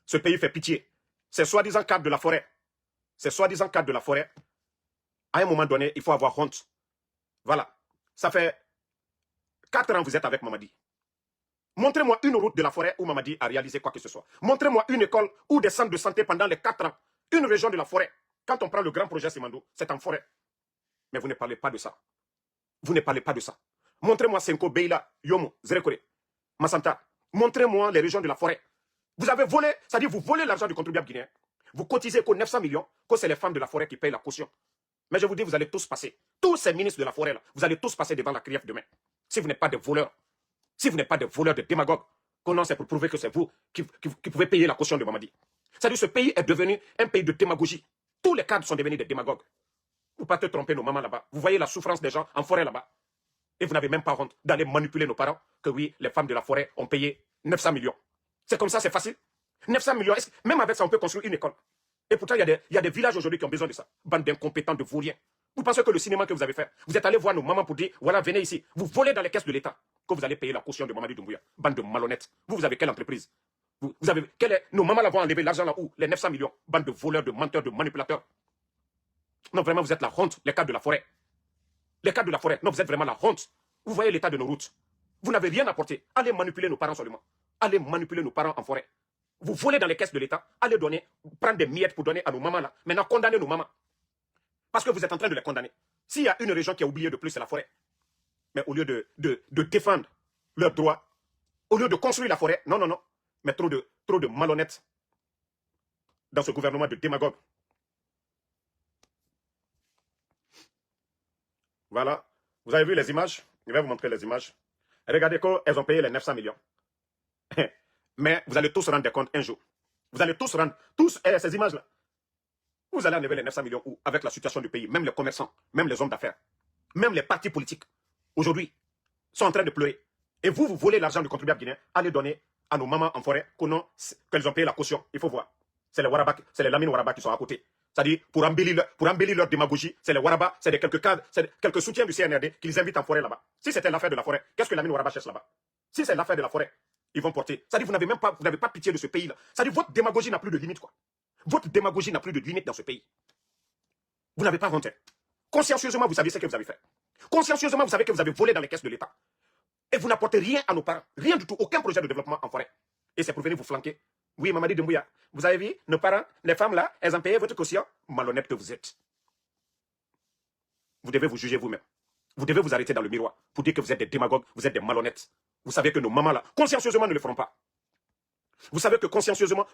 Ce pays fait pitié. Ces soi-disant cadres de la forêt. Ces soi-disant cadres de la forêt. À un moment donné, il faut avoir honte. Voilà. Ça fait 4 ans que vous êtes avec Mamadi. Montrez-moi une route de la forêt où Mamadi a réalisé quoi que ce soit. Montrez-moi une école ou des centres de santé pendant les 4 ans. Une région de la forêt. Quand on prend le grand projet Simandou, c'est en forêt. Mais vous ne parlez pas de ça. Vous ne parlez pas de ça. Montrez-moi Senko, Beila, Yomo, Zerekore, Massanta. Montrez-moi les régions de la forêt. Vous avez volé, c'est-à-dire vous volez l'argent du contribuable guinéen. Vous cotisez qu'aux 900 millions, que c'est les femmes de la forêt qui payent la caution. Mais je vous dis, vous allez tous passer. Tous ces ministres de la forêt, là, vous allez tous passer devant la CRIEF demain. Si vous n'êtes pas des voleurs. Si vous n'êtes pas des voleurs, de démagogues. Non, c'est pour prouver que c'est vous qui pouvez payer la caution de Mamadi. C'est-à-dire ce pays est devenu un pays de démagogie. Tous les cadres sont devenus des démagogues. Vous ne pouvez pas te tromper nos mamans là-bas. Vous voyez la souffrance des gens en forêt là-bas. Et vous n'avez même pas honte d'aller manipuler nos parents que oui, les femmes de la forêt ont payé 900 millions. C'est comme ça, c'est facile. 900 millions, même avec ça, on peut construire une école. Et pourtant, il y a des villages aujourd'hui qui ont besoin de ça. Bande d'incompétents, de vauriens. Vous pensez que le cinéma que vous avez fait, vous êtes allé voir nos mamans pour dire, voilà, venez ici. Vous volez dans les caisses de l'État que vous allez payer la caution de Mamadi Doumbouya. Bande de malhonnêtes. Vous avez quelle entreprise? Vous avez, nos mamans là vont enlever l'argent là où? Les 900 millions. Bande de voleurs, de menteurs, de manipulateurs. Non, vraiment, vous êtes la honte, les cadres de la forêt. Les cadres de la forêt, non, vous êtes vraiment la honte. Vous voyez l'état de nos routes. Vous n'avez rien apporté. Allez manipuler nos parents seulement. Allez manipuler nos parents en forêt. Vous volez dans les caisses de l'État. Allez donner, prendre des miettes pour donner à nos mamans là. Maintenant, condamnez nos mamans. Parce que vous êtes en train de les condamner. S'il y a une région qui a oublié de plus, c'est la forêt. Mais au lieu de défendre leurs droits, au lieu de construire la forêt, non, non, non. Mais trop de malhonnêtes dans ce gouvernement de démagogues. Voilà. Vous avez vu les images? Je vais vous montrer les images. Regardez qu'elles ont payé les 900 millions. Mais vous allez tous rendre compte un jour. Vous allez tous rendre, ces images-là. Vous allez enlever les 900 millions où, avec la situation du pays, même les commerçants, même les hommes d'affaires, même les partis politiques, aujourd'hui, sont en train de pleurer. Et vous volez l'argent du contribuable guinéen, allez donner à nos mamans en forêt qu'elles ont payé la caution. Il faut voir. C'est les Waraba, c'est les Lamine Waraba qui sont à côté. C'est-à-dire, pour embellir leur démagogie, c'est les Waraba, c'est quelques cadres, c'est quelques soutiens du CNRD qui les invitent en forêt là-bas. Si c'était l'affaire de la forêt, qu'est-ce que Lamine Waraba cherche là-bas? Si c'est l'affaire de la forêt, ils vont porter. C'est-à-dire, vous n'avez pas pitié de ce pays-là. C'est-à-dire, votre démagogie n'a plus de limite, quoi. Votre démagogie n'a plus de limite dans ce pays. Vous n'avez pas honte. Consciencieusement, vous savez ce que vous avez fait. Consciencieusement, vous savez que vous avez volé dans les caisses de l'État. Et vous n'apportez rien à nos parents. Rien du tout. Aucun projet de développement en forêt. Et c'est pour venir vous flanquer. Oui, Mamadi Doumbouya, vous avez vu, nos parents, les femmes là, elles ont payé votre caution. Malhonnête que vous êtes. Vous devez vous juger vous-même. Vous devez vous arrêter dans le miroir pour dire que vous êtes des démagogues, vous êtes des malhonnêtes. Vous savez que nos mamans là, consciencieusement, ne le feront pas. Vous savez que consciencieusement,